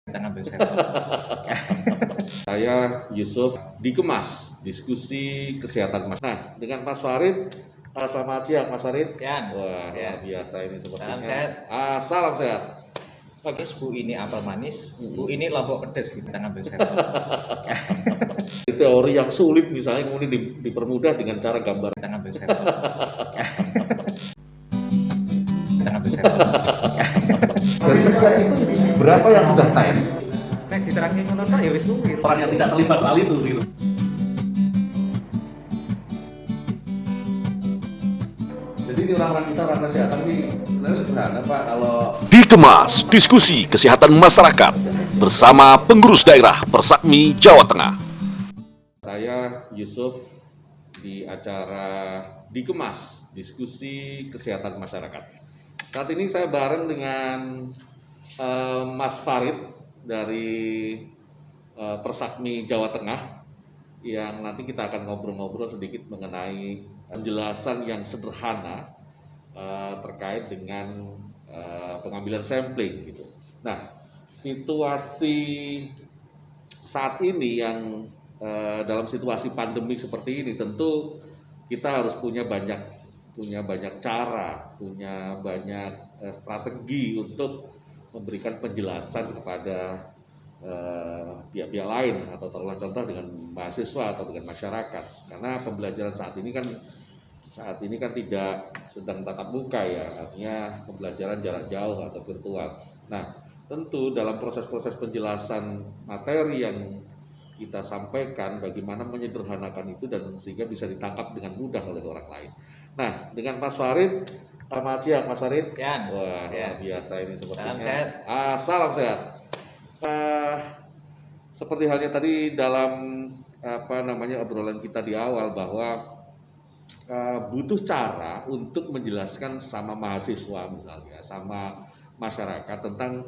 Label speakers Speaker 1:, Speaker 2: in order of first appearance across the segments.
Speaker 1: Kita ngambil sampel.
Speaker 2: Saya Yusuf dikemas diskusi kesehatan Mas. Nah, dengan Mas Farid. Selamat siang Mas Farid.
Speaker 1: Ya.
Speaker 2: Wah, luar biasa ini sepertinya.
Speaker 1: Salam sehat.
Speaker 2: Salam sehat.
Speaker 1: Oke, Bu ini apel manis, Bu ini lombok pedas. Kita ngambil sampel.
Speaker 2: Teori yang sulit misalnya kemudian dipermudah dengan cara gambar.
Speaker 1: Kita ngambil sampel. Kita ngambil sampel.
Speaker 2: Dari sekian itu berapa yang sudah tes?
Speaker 1: Nek diterangin ngono tok ya wis kuwi.
Speaker 3: Orang yang tidak terlibat soal itu gitu. Jadi di orang-orang kita orang kesehatan ini sebenarnya sederhana Pak, kalau
Speaker 4: Dikemas diskusi kesehatan masyarakat bersama pengurus daerah Persakmi Jawa Tengah.
Speaker 2: Saya Yusuf di acara Dikemas diskusi kesehatan masyarakat. Saat ini saya bareng dengan Mas Farid dari Persakmi Jawa Tengah yang nanti kita akan ngobrol-ngobrol sedikit mengenai penjelasan yang sederhana terkait dengan pengambilan sampling gitu. Nah, situasi saat ini yang dalam situasi pandemik seperti ini tentu kita harus punya banyak cara, punya banyak strategi untuk memberikan penjelasan kepada pihak-pihak lain atau taruhlah contoh dengan mahasiswa atau dengan masyarakat, karena pembelajaran saat ini kan tidak sedang tatap muka ya, artinya pembelajaran jarak jauh atau virtual. Nah, tentu dalam proses-proses penjelasan materi yang kita sampaikan bagaimana menyederhanakan itu dan sehingga bisa ditangkap dengan mudah oleh orang lain. Nah, dengan Mas Farid, selamat siang Mas Farid.
Speaker 1: Ya.
Speaker 2: Wah, luar biasa ini sepertinya.
Speaker 1: Salam sehat.
Speaker 2: Salam sehat. Seperti halnya tadi dalam obrolan kita di awal bahwa butuh cara untuk menjelaskan sama mahasiswa misalnya, sama masyarakat tentang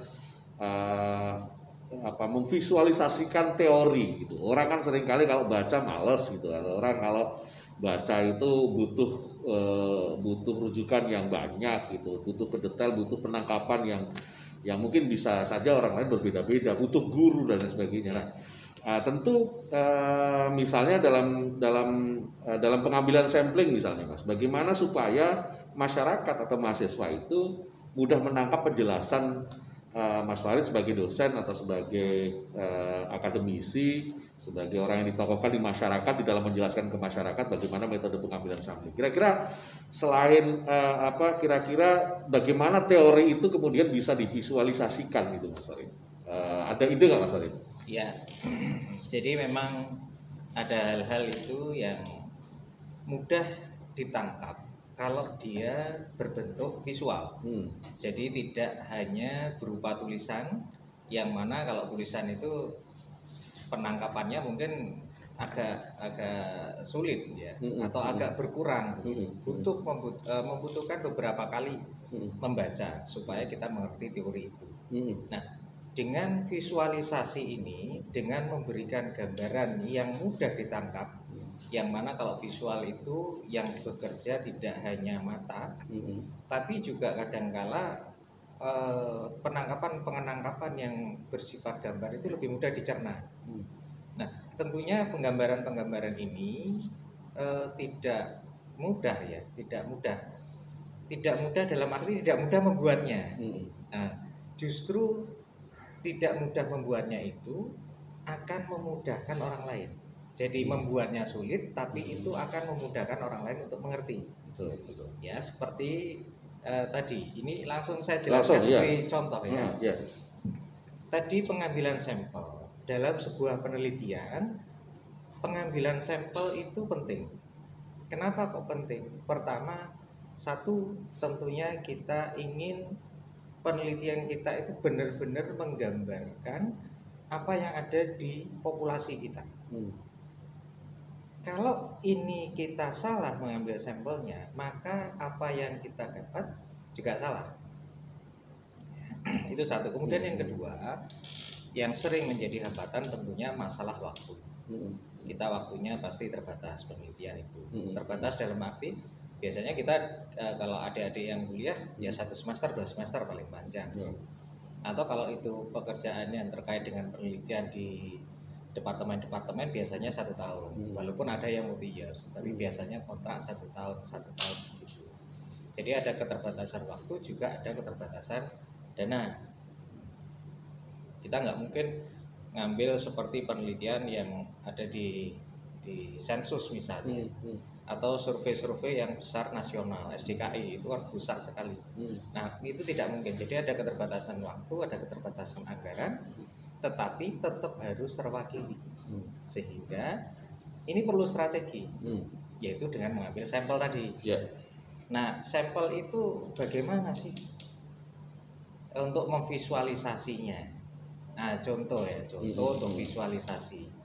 Speaker 2: memvisualisasikan teori gitu. Orang kan seringkali kalau baca males gitu. Orang kalau baca itu butuh rujukan yang banyak gitu, butuh pendetail, butuh penangkapan yang mungkin bisa saja orang lain berbeda-beda, butuh guru dan lain sebagainya. Nah, tentu misalnya dalam pengambilan sampling misalnya Mas, bagaimana supaya masyarakat atau mahasiswa itu mudah menangkap penjelasan Mas Farid sebagai dosen atau sebagai akademisi, sebagai orang yang ditokohkan di masyarakat di dalam menjelaskan ke masyarakat bagaimana metode pengambilan sampling. Kira-kira selain kira-kira bagaimana teori itu kemudian bisa divisualisasikan gitu Mas Farid? Ada ide nggak Mas Farid?
Speaker 1: Ya. Jadi memang ada hal-hal itu yang mudah ditangkap kalau dia berbentuk visual. Jadi tidak hanya berupa tulisan, yang mana kalau tulisan itu penangkapannya mungkin agak sulit ya, atau agak berkurang. Membutuhkan beberapa kali membaca supaya kita mengerti teori itu. Nah, dengan visualisasi ini, dengan memberikan gambaran yang mudah ditangkap, yang mana kalau visual itu yang bekerja tidak hanya mata, tapi juga kadangkala penangkapan yang bersifat gambar itu lebih mudah dicerna. Nah, tentunya penggambaran ini tidak mudah ya, tidak mudah dalam arti tidak mudah membuatnya. Nah, justru tidak mudah membuatnya itu akan memudahkan orang lain. Jadi membuatnya sulit, tapi itu akan memudahkan orang lain untuk mengerti.
Speaker 2: Betul.
Speaker 1: Ya, seperti tadi. Ini langsung saya jelaskan sebagai contoh ya. Tadi pengambilan sampel. Dalam sebuah penelitian, pengambilan sampel itu penting. Kenapa kok penting? Pertama, satu tentunya kita ingin penelitian kita itu benar-benar menggambarkan apa yang ada di populasi kita. Kalau ini kita salah mengambil sampelnya, maka apa yang kita dapat juga salah. Itu satu. Kemudian yang kedua, yang sering menjadi hambatan tentunya masalah waktu. Kita waktunya pasti terbatas, penelitian itu terbatas dalam arti biasanya kita kalau adik-adik yang kuliah ya 1 semester 2 semester paling panjang. Atau kalau itu pekerjaannya yang terkait dengan penelitian di departemen-departemen biasanya 1 tahun. Walaupun ada yang multi years, tapi biasanya kontrak 1 tahun gitu. Jadi ada keterbatasan waktu, juga ada keterbatasan dana. Kita nggak mungkin ngambil seperti penelitian yang ada di sensus misalnya, atau survei-survei yang besar nasional, SDKI itu kan besar sekali. Nah itu tidak mungkin. Jadi ada keterbatasan waktu, ada keterbatasan anggaran, tetapi tetap harus terwakili. Sehingga ini perlu strategi, yaitu dengan mengambil sampel tadi. Nah sampel itu bagaimana sih untuk memvisualisasinya? Nah contoh untuk visualisasi.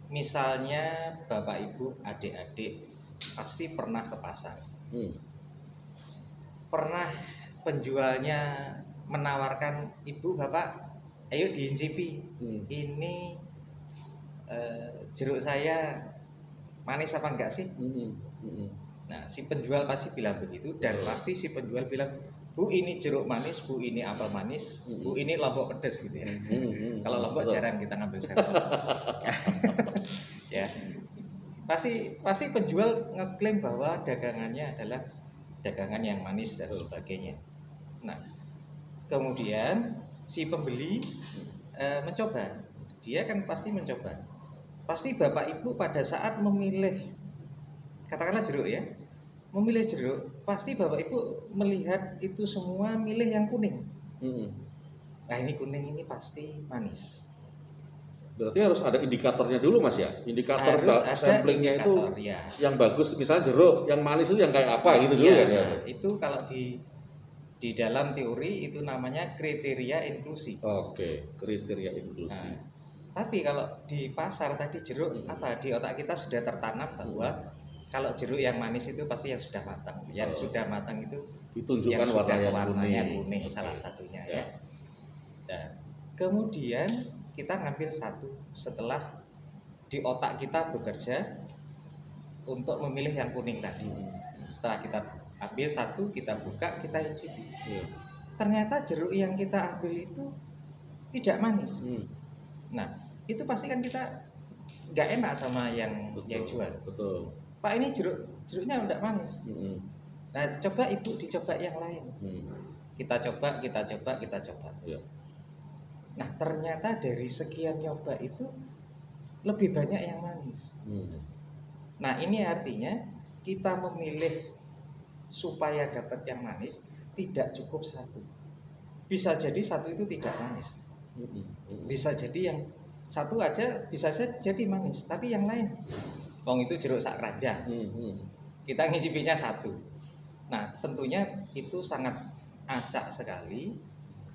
Speaker 1: Misalnya bapak ibu adik-adik pasti pernah ke pasar, pernah penjualnya menawarkan, ibu bapak ayo diincipi, ini jeruk saya manis apa enggak sih? Nah si penjual pasti bilang begitu, dan pasti si penjual bilang, bu ini jeruk manis, bu ini apel manis, bu ini lombok pedas gitu ya. Kalau lombok jarang kita ngambil sampel. Ya, pasti penjual ngeklaim bahwa dagangannya adalah dagangan yang manis dan sebagainya. Nah, kemudian si pembeli mencoba, dia kan pasti mencoba. Pasti bapak ibu pada saat memilih, katakanlah jeruk ya, memilih jeruk, pasti bapak ibu melihat itu semua milih yang kuning. Nah ini kuning ini pasti manis.
Speaker 2: Berarti harus ada indikatornya dulu mas ya, indikator samplingnya itu
Speaker 1: ya.
Speaker 2: Yang bagus, misalnya jeruk, yang manis itu yang kayak apa gitu dulu kan ya?
Speaker 1: Itu kalau di dalam teori itu namanya kriteria inklusi.
Speaker 2: Oke, kriteria inklusi.
Speaker 1: Nah, tapi kalau di pasar tadi jeruk, apa di otak kita sudah tertanam bahwa kalau jeruk yang manis itu pasti yang sudah matang. Yang sudah matang itu
Speaker 2: ditunjukkan
Speaker 1: warnanya kuning salah satunya ya. Nah, kemudian kita ngambil satu setelah di otak kita bekerja untuk memilih yang kuning tadi. Setelah kita ambil satu, kita buka, kita icipi. Ternyata jeruk yang kita ambil itu tidak manis. Nah, itu pasti kan kita nggak enak sama yang jual.
Speaker 2: Betul.
Speaker 1: Pak ini jeruknya tidak manis. Nah, coba ibu dicoba yang lain. Kita coba. Nah ternyata dari sekian nyoba itu lebih banyak yang manis. Nah ini artinya kita memilih supaya dapat yang manis tidak cukup satu. Bisa jadi satu itu tidak manis. Bisa jadi yang satu aja bisa jadi manis, tapi yang lain, itu jeruk sak keranjang. Kita ngicipinya satu. Nah tentunya itu sangat acak sekali.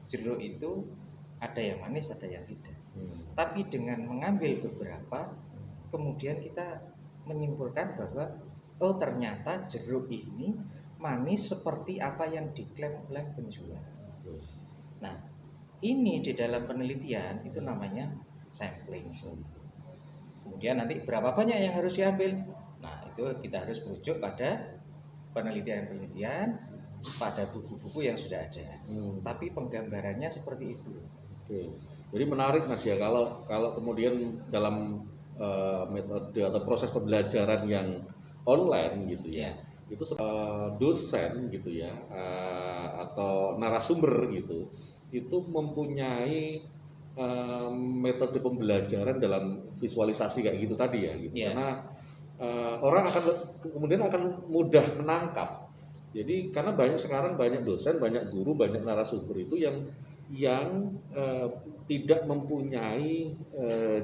Speaker 1: Jeruk itu ada yang manis, ada yang tidak. Tapi dengan mengambil beberapa, kemudian kita menyimpulkan bahwa ternyata jeruk ini manis seperti apa yang diklaim oleh penjual. Nah, ini di dalam penelitian itu namanya sampling. Kemudian nanti berapa banyak yang harus diambil? Nah, itu kita harus merujuk pada penelitian-penelitian, pada buku-buku yang sudah ada. Tapi penggambarannya seperti itu.
Speaker 2: Jadi menarik mas ya, kalau kemudian dalam metode atau proses pembelajaran yang online gitu ya, itu dosen gitu ya, atau narasumber gitu, itu mempunyai metode pembelajaran dalam visualisasi kayak gitu tadi ya, gitu. Karena orang kemudian akan mudah menangkap. Jadi karena sekarang banyak dosen, banyak guru, banyak narasumber itu yang tidak mempunyai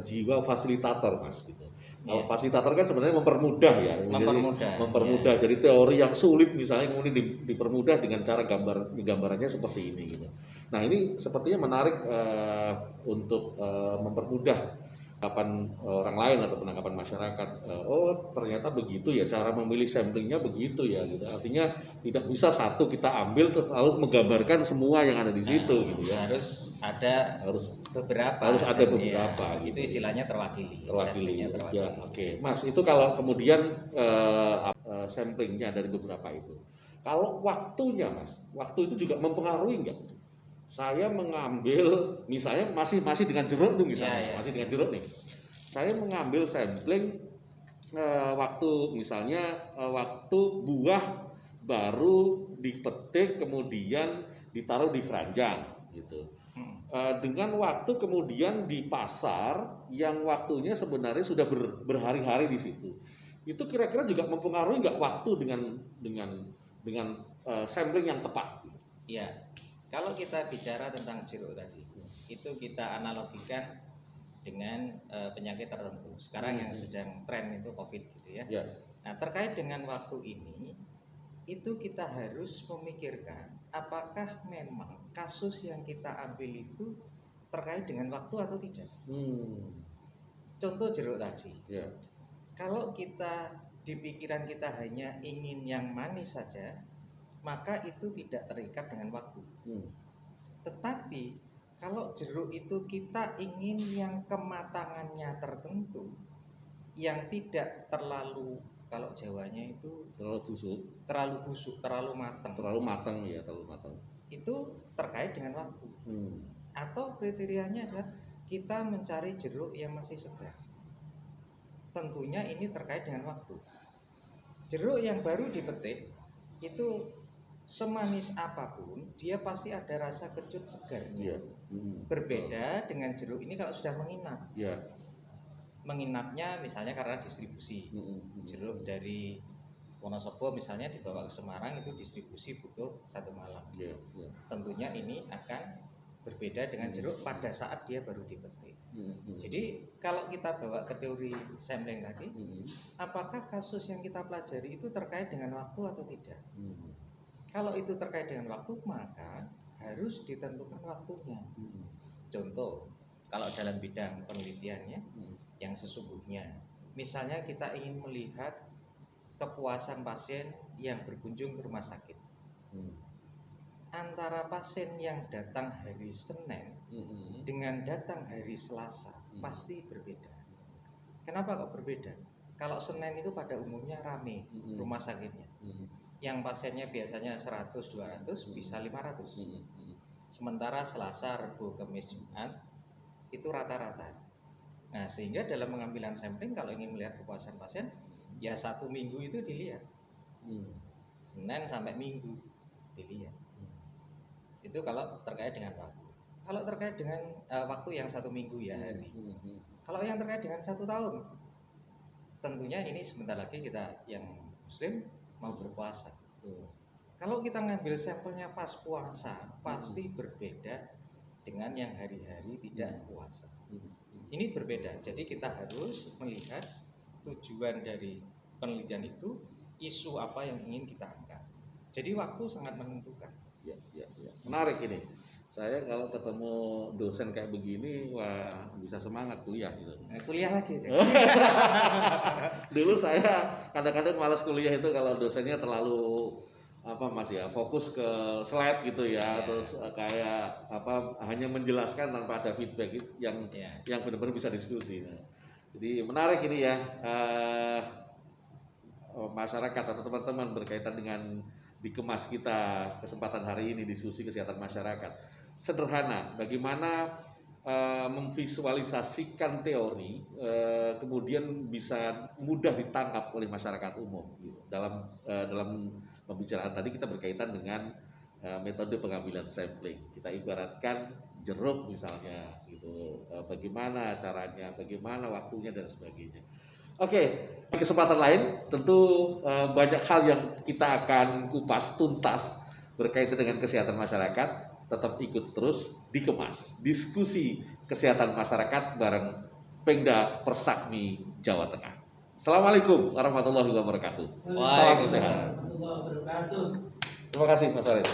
Speaker 2: jiwa fasilitator mas gitu. Kalau fasilitator kan sebenarnya mempermudah ya, mempermudah. Jadi teori yang sulit misalnya kemudian dipermudah dengan cara gambarannya seperti ini gitu. Nah ini sepertinya menarik untuk mempermudah penangkapan orang lain atau penangkapan masyarakat. Ternyata begitu ya cara memilih samplingnya begitu ya gitu. Artinya tidak bisa satu kita ambil terus lalu menggambarkan semua yang ada di situ gitu ya.
Speaker 1: Harus ada beberapa.
Speaker 2: Gitu.
Speaker 1: Itu istilahnya terwakili.
Speaker 2: Ya, oke. Mas, itu kalau kemudian samplingnya dari beberapa itu. Kalau waktunya Mas, waktu itu juga mempengaruhi enggak? saya mengambil misalnya masih dengan jeruk tuh misalnya, masih dengan jeruk nih. Saya mengambil sampling waktu misalnya waktu buah baru dipetik kemudian ditaruh di keranjang gitu. Dengan waktu kemudian di pasar yang waktunya sebenarnya sudah berhari-hari di situ. Itu kira-kira juga mempengaruhi nggak waktu dengan sampling yang tepat?
Speaker 1: Iya. Kalau kita bicara tentang jeruk tadi, itu kita analogikan dengan penyakit tertentu. Sekarang yang sedang tren itu COVID gitu ya. Nah, terkait dengan waktu ini, itu kita harus memikirkan apakah memang kasus yang kita ambil itu terkait dengan waktu atau tidak. Contoh jeruk tadi. Kalau kita di pikiran kita hanya ingin yang manis saja, maka itu tidak terikat dengan waktu. Tetapi kalau jeruk itu kita ingin yang kematangannya tertentu, yang tidak terlalu, kalau Jawanya itu terlalu busuk, terlalu matang ya, itu terkait dengan waktu. Atau kriterianya adalah kita mencari jeruk yang masih segar. Tentunya ini terkait dengan waktu. Jeruk yang baru dipetik itu semanis apapun, dia pasti ada rasa kecut segarnya. Berbeda dengan jeruk ini kalau sudah menginap. Menginapnya misalnya karena distribusi. Jeruk dari Wonosobo misalnya dibawa ke Semarang itu distribusi butuh 1 malam. Tentunya ini akan berbeda dengan jeruk pada saat dia baru dipetik. Jadi kalau kita bawa ke teori sampling tadi, apakah kasus yang kita pelajari itu terkait dengan waktu atau tidak? Kalau itu terkait dengan waktu, maka harus ditentukan waktunya. Contoh, kalau dalam bidang penelitiannya yang sesungguhnya, misalnya kita ingin melihat kepuasan pasien yang berkunjung ke rumah sakit. Antara pasien yang datang hari Senin dengan datang hari Selasa pasti berbeda. Kenapa kok berbeda? Kalau Senin itu pada umumnya rame rumah sakitnya. Yang pasiennya biasanya 100-200 bisa 500. Sementara Selasa, Rabu, Kamis, Jumat itu rata-rata. Nah, sehingga dalam pengambilan sampling kalau ingin melihat kepuasan pasien, ya 1 minggu itu dilihat. Senin sampai Minggu dilihat. Itu kalau terkait dengan waktu. Kalau terkait dengan waktu yang 1 minggu ya hari. Kalau yang terkait dengan 1 tahun, tentunya ini sebentar lagi kita yang Muslim mau berpuasa. Kalau kita ngambil sampelnya pas puasa, pasti berbeda dengan yang hari-hari tidak puasa. Ini berbeda. Jadi kita harus melihat tujuan dari penelitian itu, isu apa yang ingin kita angkat. Jadi waktu sangat menentukan.
Speaker 2: Ya. Menarik ini. Saya kalau ketemu dosen kayak begini, wah bisa semangat kuliah gitu.
Speaker 1: Kuliah lagi.
Speaker 2: Dulu saya kadang-kadang malas kuliah itu kalau dosennya terlalu fokus ke slide gitu ya, terus kayak hanya menjelaskan tanpa ada feedback yang benar-benar bisa diskusi. Nah, jadi menarik ini ya, masyarakat atau teman-teman berkaitan dengan dikemas kita kesempatan hari ini diskusi kesehatan masyarakat. Sederhana, bagaimana memvisualisasikan teori kemudian bisa mudah ditangkap oleh masyarakat umum gitu. Dalam pembicaraan tadi kita berkaitan dengan metode pengambilan sampling. Kita ibaratkan jeruk misalnya gitu, bagaimana caranya, bagaimana waktunya dan sebagainya. Oke, di kesempatan lain tentu banyak hal yang kita akan kupas tuntas berkaitan dengan kesehatan masyarakat. Tetap ikut terus dikemas diskusi kesehatan masyarakat bareng Pengda Persakmi Jawa Tengah. Assalamualaikum warahmatullahi wabarakatuh. Salam sehat. Terima kasih Mas Arif.